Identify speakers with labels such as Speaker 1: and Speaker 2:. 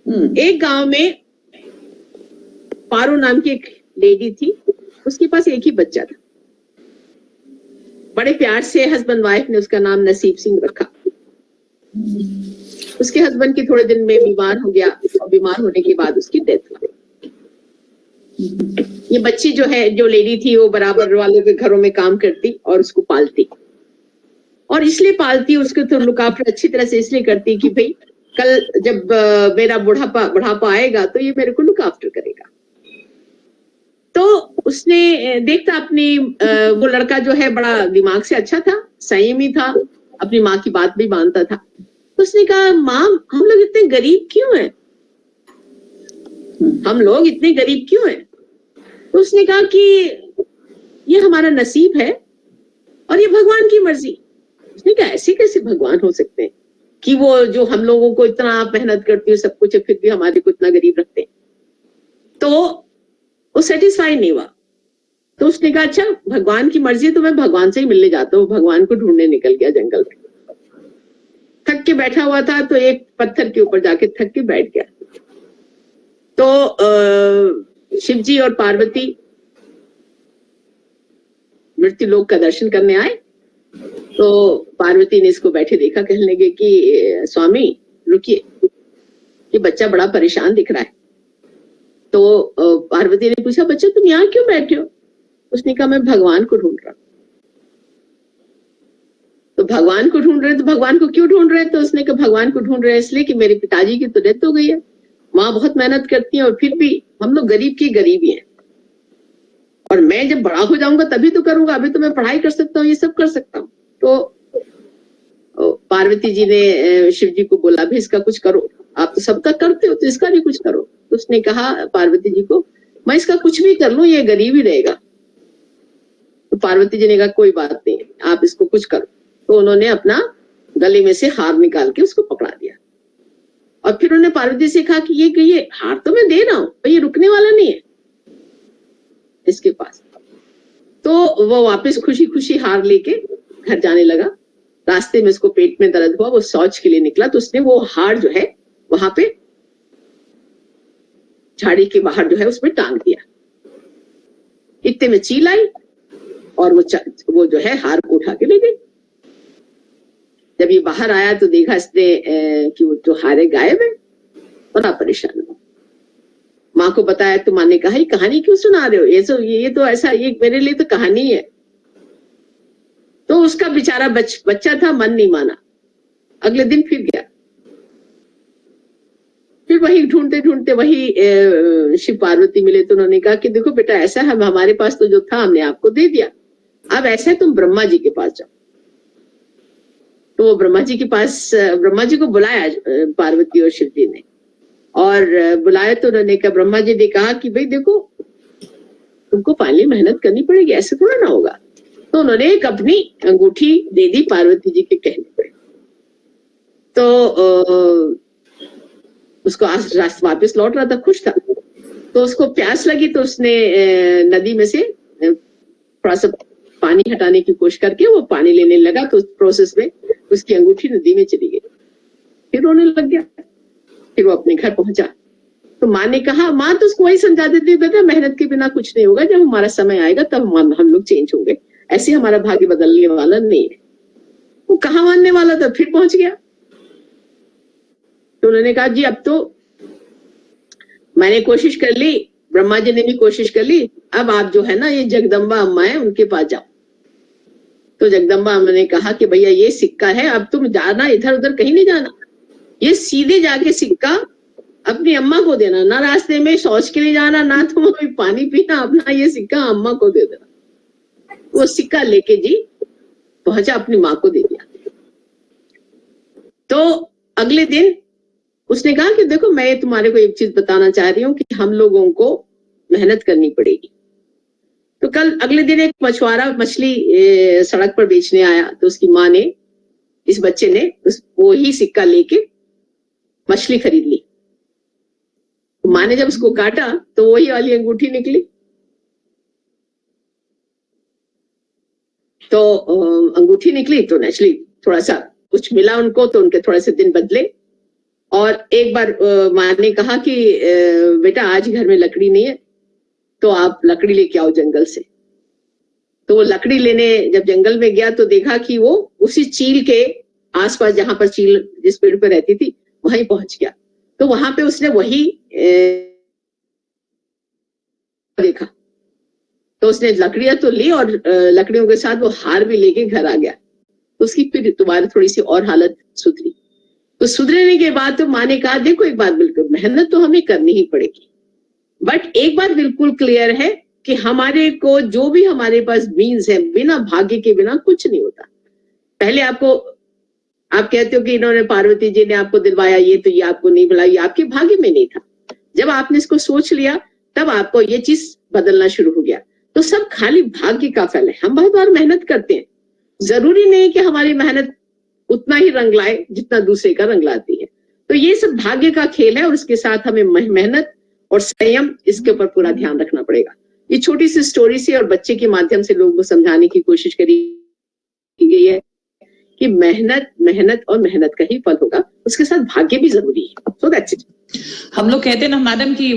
Speaker 1: एक गांव में पारो नाम की एक लेडी थी, उसके पास एक ही बच्चा था। बड़े प्यार से हस्बैंड वाइफ ने उसका नाम नसीब सिंह रखा। उसके हस्बैंड की थोड़े दिन में बीमार हो गया और बीमार होने के बाद उसकी डेथ हो गई। ये बच्ची जो है, जो लेडी थी, वो बराबर वालों के घरों में काम करती और उसको पालती, और इसलिए पालती, उसको तो लुक आफ्टर अच्छी तरह से इसलिए करती कि भाई कल जब मेरा बुढ़ापा आएगा तो ये मेरे को लुक आफ्टर करेगा। तो उसने देखता अपनी वो लड़का जो है बड़ा दिमाग से अच्छा था, संयमी था, अपनी माँ की बात भी मानता था। तो उसने कहा, माँ हम लोग इतने गरीब क्यों हैं, हम लोग इतने गरीब क्यों हैं? तो उसने कहा कि ये हमारा नसीब है और ये भगवान की मर्जी। उसने कहा ऐसे कैसे भगवान हो सकते हैं कि वो जो हम लोगों को इतना मेहनत करती है सब कुछ है, फिर भी हमारे को इतना गरीब रखते हैं। तो वो सेटिस्फाई नहीं हुआ। तो उसने कहा अच्छा भगवान की मर्जी है तो मैं भगवान से ही मिलने जाता हूँ। भगवान को ढूंढने निकल गया जंगल में। थक के बैठा हुआ था तो एक पत्थर के ऊपर जाके थक के बैठ गया। तो शिव जी और पार्वती मृत्यु लोक का दर्शन करने आए। तो पार्वती ने इसको बैठे देखा, कहने लगे कि स्वामी रुकिए, ये बच्चा बड़ा परेशान दिख रहा है। तो पार्वती ने पूछा, बच्चा तुम यहाँ क्यों बैठे हो? उसने कहा मैं भगवान को ढूंढ रहा हूं। तो भगवान को ढूंढ रहे, तो भगवान को क्यों ढूंढ रहे? तो उसने कहा भगवान को ढूंढ रहे हैं इसलिए कि मेरे पिताजी की तो डेथ हो गई है, माँ बहुत मेहनत करती है और फिर भी हम लोग गरीब की गरीब ही हैं, और मैं जब बड़ा हो जाऊंगा तभी तो करूंगा, अभी तो मैं पढ़ाई कर सकता हूँ, ये सब कर सकता हूँ। तो पार्वती जी ने शिव जी को बोला, भी इसका कुछ करो, आप तो सबका करते हो तो इसका भी कुछ करो। तो उसने कहा पार्वती जी को, मैं इसका कुछ भी कर लूं ये गरीब ही रहेगा। तो पार्वती जी ने कहा कोई बात नहीं, आप इसको कुछ करो। तो उन्होंने अपना गले में से हार निकाल के उसको पकड़ा दिया, और फिर उन्होंने पार्वती से कहा कि ये हार तो मैं दे रहा हूं पर ये रुकने वाला नहीं है इसके पास। तो वो वापस खुशी खुशी हार लेके घर जाने लगा। रास्ते में उसको पेट में दर्द हुआ, वो शौच के लिए निकला, तो उसने वो हार जो है वहां पे झाड़ी के बाहर जो है उसमें टांग दिया। इतने में चील आई और वो जो है हार को उठा के ले गई। जब ये बाहर आया तो देखा इसने कि वो जो हारे गायब है। बड़ा परेशान हुआ, माँ को बताया तो माँ ने कहा ये कहानी क्यों सुना रहे हो, ये तो ऐसा, ये मेरे लिए तो कहानी है। तो उसका बेचारा बच्चा था, मन नहीं माना, अगले दिन फिर गया। फिर वही ढूंढते ढूंढते वही शिव पार्वती मिले। तो उन्होंने कहा कि देखो बेटा ऐसा है, हमारे पास तो जो था हमने आपको दे दिया, अब ऐसा है तुम ब्रह्मा जी के पास जाओ। तो वो ब्रह्मा जी के पास, ब्रह्मा जी को बुलाया पार्वती और शिव जी ने, और बुलाया तो उन्होंने कहा, ब्रह्मा जी ने कहा कि भाई देखो तुमको फाइनली मेहनत करनी पड़ेगी, ऐसे थोड़ा ना होगा। तो उन्होंने एक अपनी अंगूठी दे दी पार्वती जी के कहने पर। तो उसको रास्ता वापस लौट रहा था, खुश था। तो उसको प्यास लगी तो उसने नदी में से थोड़ा सा पानी हटाने की कोशिश करके वो पानी लेने लगा, तो उस प्रोसेस में उसकी अंगूठी नदी में चली गई। फिर रोने लग गया। फिर वो अपने घर पहुंचा तो माँ ने कहा, माँ तो उसको वही समझा देती, बेटा मेहनत के बिना कुछ नहीं होगा, जब हमारा समय आएगा तब हम लोग चेंज होंगे, ऐसे हमारा भाग्य बदलने वाला नहीं है। वो कहाँ मानने वाला था, फिर पहुंच गया। तो उन्होंने कहा जी अब तो मैंने कोशिश कर ली, ब्रह्मा जी ने भी कोशिश कर ली, अब आप जो है ना ये जगदम्बा अम्मा है उनके पास जाओ। तो जगदम्बा अम्मा ने कहा कि भैया ये सिक्का है, अब तुम जाना इधर उधर कहीं नहीं जाना, ये सीधे जाके सिक्का अपनी अम्मा को देना, ना रास्ते में शौच के लिए जाना, ना तुम अभी पानी पीना, अपना ये सिक्का अम्मा को दे देना। वो सिक्का लेके जी पहुंचा, अपनी माँ को दे दिया। तो अगले दिन उसने कहा कि देखो मैं तुम्हारे को एक चीज बताना चाह रही हूँ कि हम लोगों को मेहनत करनी पड़ेगी। तो कल अगले दिन एक मछुआरा मछली सड़क पर बेचने आया, तो उसकी माँ ने, इस बच्चे ने वो ही सिक्का लेके मछली खरीद ली। तो माँ ने जब उसको काटा तो वही वाली अंगूठी निकली। तो अंगूठी निकली तो नेचुरली थोड़ा सा कुछ मिला उनको, तो उनके थोड़े से दिन बदले। और एक बार माँ ने कहा कि बेटा आज घर में लकड़ी नहीं है तो आप लकड़ी लेके आओ जंगल से। तो वो लकड़ी लेने जब जंगल में गया तो देखा कि वो उसी चील के आसपास, जहां पर चील जिस पेड़ पर रहती थी वहीं पहुंच गया। तो वहां पे उसने वही देखा, तो उसने लकड़ियां तो ली और लकड़ियों के साथ वो हार भी लेके घर आ गया। तो उसकी फिर दोबारा थोड़ी सी और हालत सुधरी। तो सुधरने के बाद तो माँ ने कहा देखो एक बात, बिल्कुल मेहनत तो हमें करनी ही पड़ेगी, बट एक बात बिल्कुल क्लियर है कि हमारे को जो भी हमारे पास मीन्स है, बिना भाग्य के बिना कुछ नहीं होता। पहले आपको, आप कहते हो कि इन्होंने, पार्वती जी ने आपको दिलवाया ये, तो ये आपको नहीं मिला, ये आपके भाग्य में नहीं था। जब आपने इसको सोच लिया तब आपको ये चीज बदलना शुरू हो गया। तो सब खाली भाग्य का फल है। हम बहुत बार मेहनत करते हैं, जरूरी नहीं कि हमारी मेहनत उतना ही रंग लाए जितना दूसरे का रंग लाती है। तो ये सब भाग्य का खेल है और उसके साथ हमें मेहनत और संयम, इसके ऊपर पूरा ध्यान रखना पड़ेगा। ये छोटी सी स्टोरी से और बच्चे के माध्यम से लोगों को समझाने की कोशिश करी गई है कि मेहनत मेहनत और मेहनत का ही फल होगा, उसके साथ भाग्य भी जरूरी है। So that's it.
Speaker 2: हम लोग कहते हैं ना मैडम की